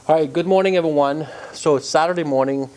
All right, good morning, everyone. So Saturday morning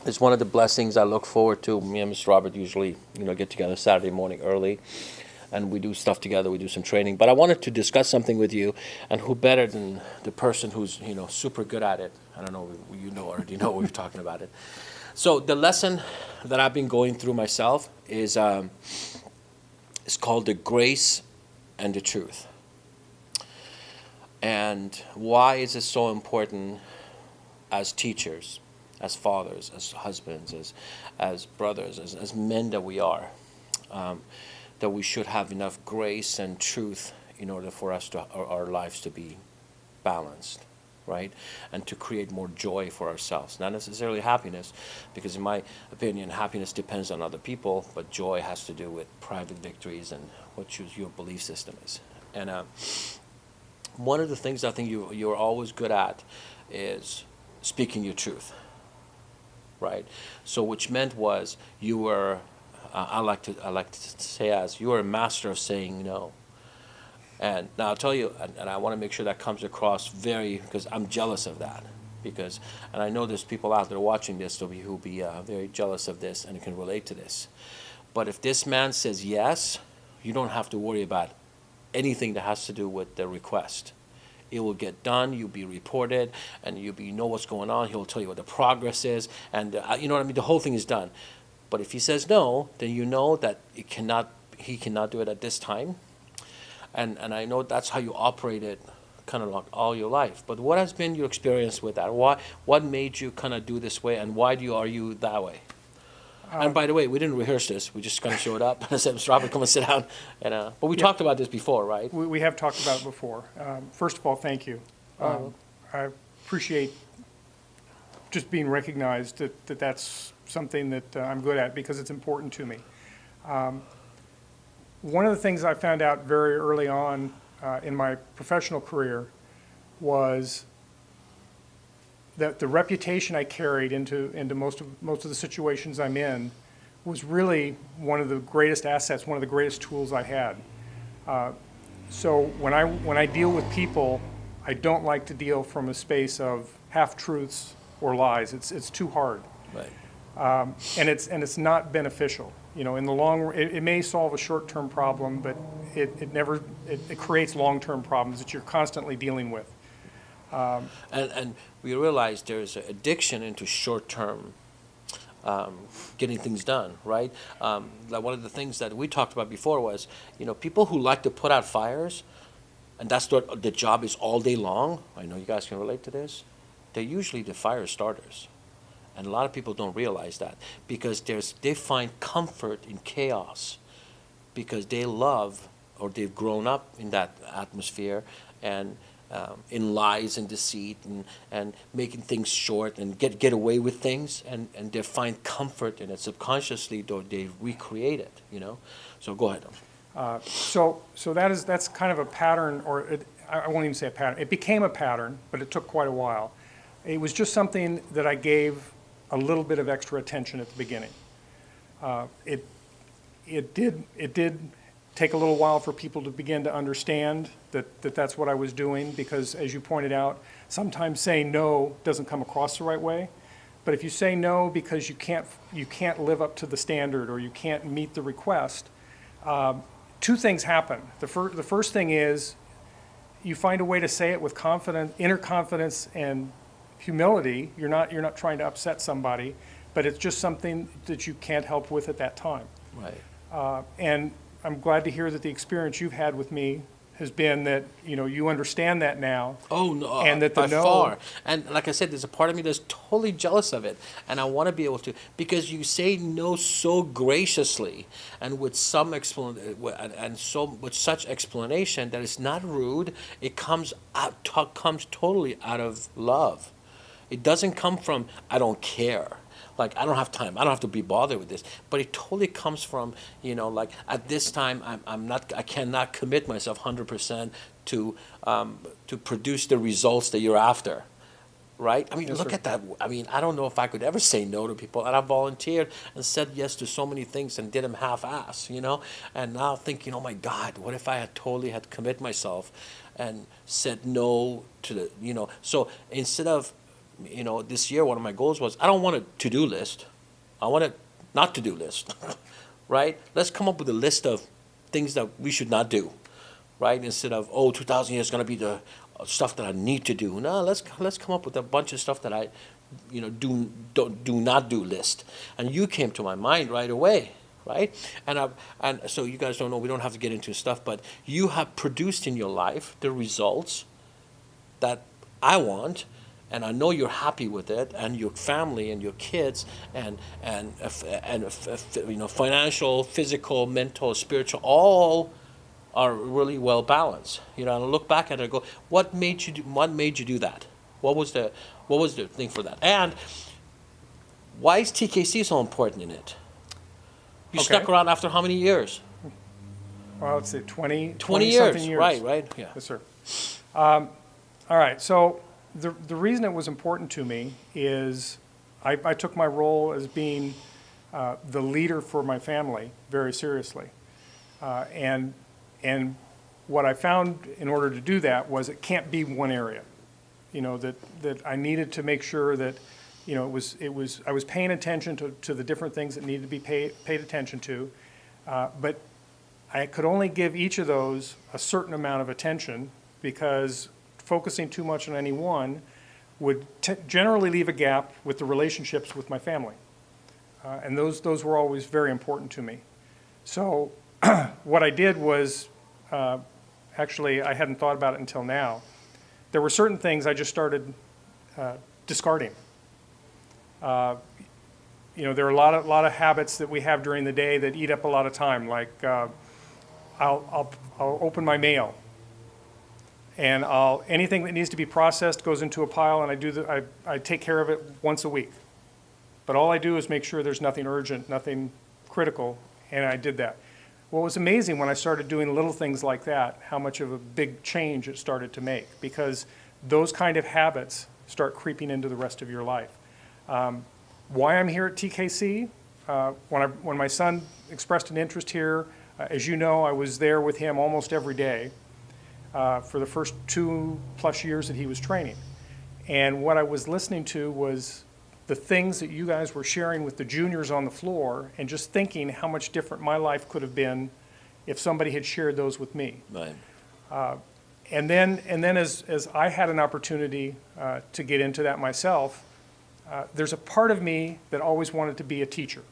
is one of the blessings I look forward to. Me and Mr. Robert usually, get together Saturday morning early, and we do stuff together. We do some training. But I wanted to discuss something with you, and who better than the person who's super good at it? I don't know, already know we're talking about it. So the lesson that I've been going through myself is it's called the grace and the truth. And why is it so important as teachers, as fathers, as husbands, as brothers, as men that we are, that we should have enough grace and truth in order for us to our lives to be balanced, right? And to create more joy for ourselves. Not necessarily happiness, because in my opinion, happiness depends on other people, but joy has to do with private victories and what your belief system is. And one of the things I think you're always good at is speaking your truth, right? So which meant was you were, I like to say as you were a master of saying no. And now I'll tell you, and I want to make sure that comes across because I'm jealous of that. And I know there's people out there watching this who'll be very jealous of this and can relate to this. But if this man says yes, you don't have to worry about anything that has to do with the request. It will get done, you'll be reported, and you know what's going on. He'll tell you what the progress is, and you know what I mean? The whole thing is done. But if he says no, then you know that he cannot do it at this time. And I know that's how you operate it kind of like all your life. But what has been your experience with that? What made you kind of do this way, and why are you that way? And by the way, we didn't rehearse this. We just kind of showed up and I said, Mr. Robert, come and sit down. And but we talked about this before, right? We have talked about it before. First of all, thank you. I appreciate just being recognized that that's something that I'm good at because it's important to me. One of the things I found out very early on in my professional career was that the reputation I carried into most of the situations I'm in was really one of the greatest assets, one of the greatest tools I had. So when I deal with people, I don't like to deal from a space of half-truths or lies. It's too hard. Right. And it's not beneficial. In the long run, it may solve a short-term problem, but it creates long-term problems that you're constantly dealing with. And we realize there's an addiction into short-term getting things done, right? Like one of the things that we talked about before was, people who like to put out fires, and that's what the job is all day long. I know you guys can relate to this. They're usually the fire starters. And a lot of people don't realize that because they find comfort in chaos because they love or they've grown up in that atmosphere and in lies and deceit and making things short and get away with things and they find comfort in it subconsciously, though they recreate it, So go ahead. So that's kind of a pattern, I won't even say a pattern. It became a pattern, but it took quite a while. It was just something that I gave a little bit of extra attention at the beginning. It did take a little while for people to begin to understand that that's what I was doing because, as you pointed out, sometimes saying no doesn't come across the right way. But if you say no because you can't live up to the standard or you can't meet the request, two things happen. The first thing is you find a way to say it with inner confidence and humility. You're not trying to upset somebody, but it's just something that you can't help with at that time. Right. And I'm glad to hear that the experience you've had with me has been that you understand that now. Oh no, and that by far. And like I said, there's a part of me that's totally jealous of it, and I want to be able to because you say no so graciously and with some with such explanation that it's not rude. It comes totally out of love. It doesn't come from I don't care. Like, I don't have time. I don't have to be bothered with this. But it totally comes from, like at this time, I cannot commit myself 100% to produce the results that you're after, right? I mean, Yes, look sir. at that. I mean, I don't know if I could ever say no to people. And I volunteered and said yes to so many things and did them half-ass, And now thinking, oh my God, what if I had totally commit myself and said no to the, so instead of, this year, one of my goals was, I don't want a to-do list. I want a not to-do list, right? Let's come up with a list of things that we should not do, right? Instead of, 2000 years is going to be the stuff that I need to do. No, let's come up with a bunch of stuff that I, do not do list. And you came to my mind right away, right? And so you guys don't know, we don't have to get into stuff, but you have produced in your life the results that I want, and I know you're happy with it, and your family and your kids, and financial, physical, mental, spiritual, all are really well balanced. And I look back at it and go, what made you do that? What was the thing for that? And why is TKC so important in it? You stuck around after how many years? Well, let's see, 20 years. something years. Right, yeah. Yes, sir. All right, so the reason it was important to me is I took my role as being the leader for my family very seriously. And what I found in order to do that was it can't be one area. That I needed to make sure that, I was paying attention to the different things that needed to be paid attention to, but I could only give each of those a certain amount of attention, because focusing too much on any one would generally leave a gap with the relationships with my family. And those were always very important to me. So what I did was, actually, I hadn't thought about it until now. There were certain things I just started discarding. There are a lot of habits that we have during the day that eat up a lot of time. Like I'll open my mail, and anything that needs to be processed goes into a pile, and I take care of it once a week. But all I do is make sure there's nothing urgent, nothing critical, and I did that. Well, it was amazing when I started doing little things like that, how much of a big change it started to make, because those kind of habits start creeping into the rest of your life. Why I'm here at TKC, when my son expressed an interest here, as you know, I was there with him almost every day for the first 2+ years that he was training. And what I was listening to was the things that you guys were sharing with the juniors on the floor, and just thinking how much different my life could have been if somebody had shared those with me. Right. And then as I had an opportunity to get into that myself, there's a part of me that always wanted to be a teacher.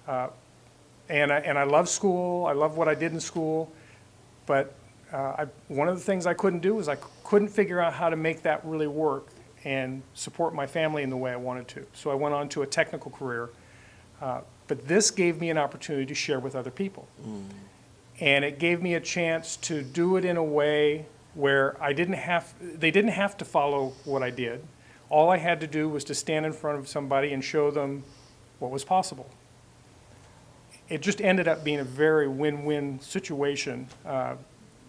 And I love school, I love what I did in school, but one of the things I couldn't do is I couldn't figure out how to make that really work and support my family in the way I wanted to. So I went on to a technical career, but this gave me an opportunity to share with other people. And it gave me a chance to do it in a way where they didn't have to follow what I did. All I had to do was to stand in front of somebody and show them what was possible. It just ended up being a very win-win situation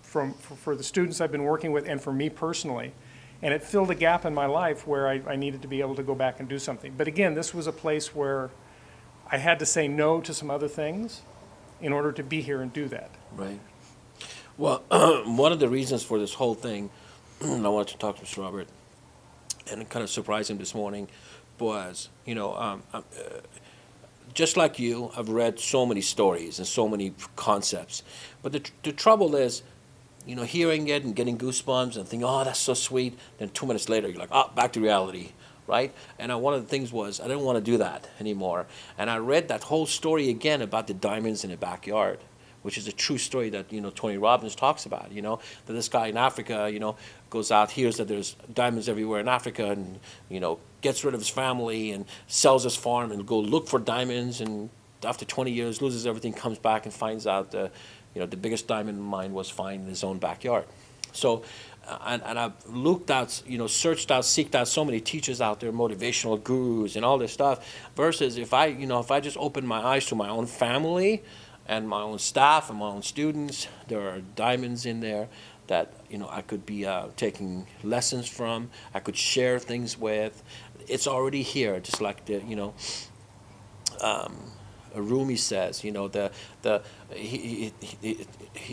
for the students I've been working with, and for me personally. And it filled a gap in my life where I needed to be able to go back and do something. But again, this was a place where I had to say no to some other things in order to be here and do that. Right. Well, one of the reasons for this whole thing, I wanted to talk to Mr. Robert, and kind of surprise him this morning, was, just like you, I've read so many stories and so many concepts. But the trouble is, hearing it and getting goosebumps and thinking, oh, that's so sweet. Then 2 minutes later, you're like, back to reality, right? And one of the things was, I didn't want to do that anymore. And I read that whole story again about the diamonds in the backyard, which is a true story that, Tony Robbins talks about, that this guy in Africa, goes out, hears that there's diamonds everywhere in Africa, and, gets rid of his family and sells his farm and go look for diamonds. And after 20 years, loses everything, comes back and finds out the biggest diamond mine was found in his own backyard. So, and I've looked out, searched out, seeked out so many teachers out there, motivational gurus and all this stuff, versus if I just open my eyes to my own family and my own staff and my own students, there are diamonds in there that, I could be taking lessons from, I could share things with. It's already here, just like Rumi says, he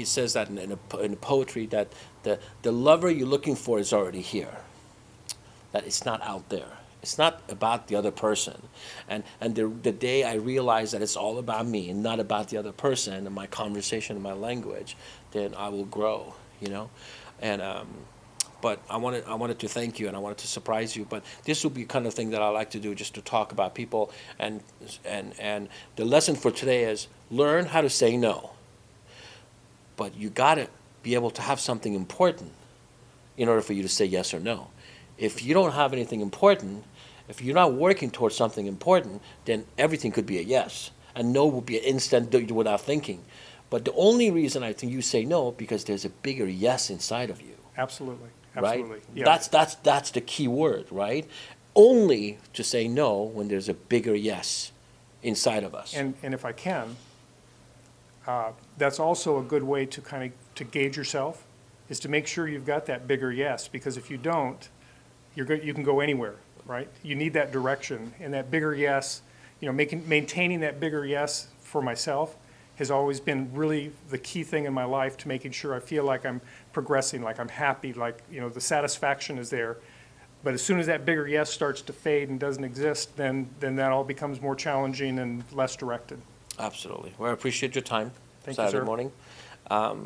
says that in poetry that the lover you're looking for is already here, that it's not out there. It's not about the other person. And the day I realize that it's all about me and not about the other person and my conversation and my language, then I will grow, And but I wanted to thank you, and I wanted to surprise you. But this will be the kind of thing that I like to do, just to talk about people. And the lesson for today is learn how to say no. But you got to be able to have something important in order for you to say yes or no. If you don't have anything important, if you're not working towards something important, then everything could be a yes. And no will be an instant without thinking. But the only reason I think you say no, because there's a bigger yes inside of you. Absolutely. Right? Absolutely. Yeah. That's the key word, right? Only to say no when there's a bigger yes inside of us. And if I can, that's also a good way to to gauge yourself, is to make sure you've got that bigger yes, because if you don't, you can go anywhere, right? You need that direction, and that bigger yes, maintaining that bigger yes for myself has always been really the key thing in my life, to making sure I feel like I'm progressing, like I'm happy, like, the satisfaction is there. But as soon as that bigger yes starts to fade and doesn't exist, then that all becomes more challenging and less directed. Absolutely. Well, I appreciate your time. Thank you, Saturday sir. morning.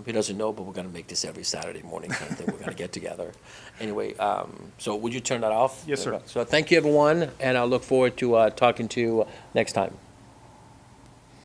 He doesn't know, but we're going to make this every Saturday morning kind of thing. We're going to get together. Anyway, so would you turn that off? Yes, sir. So thank you, everyone, and I look forward to talking to you next time.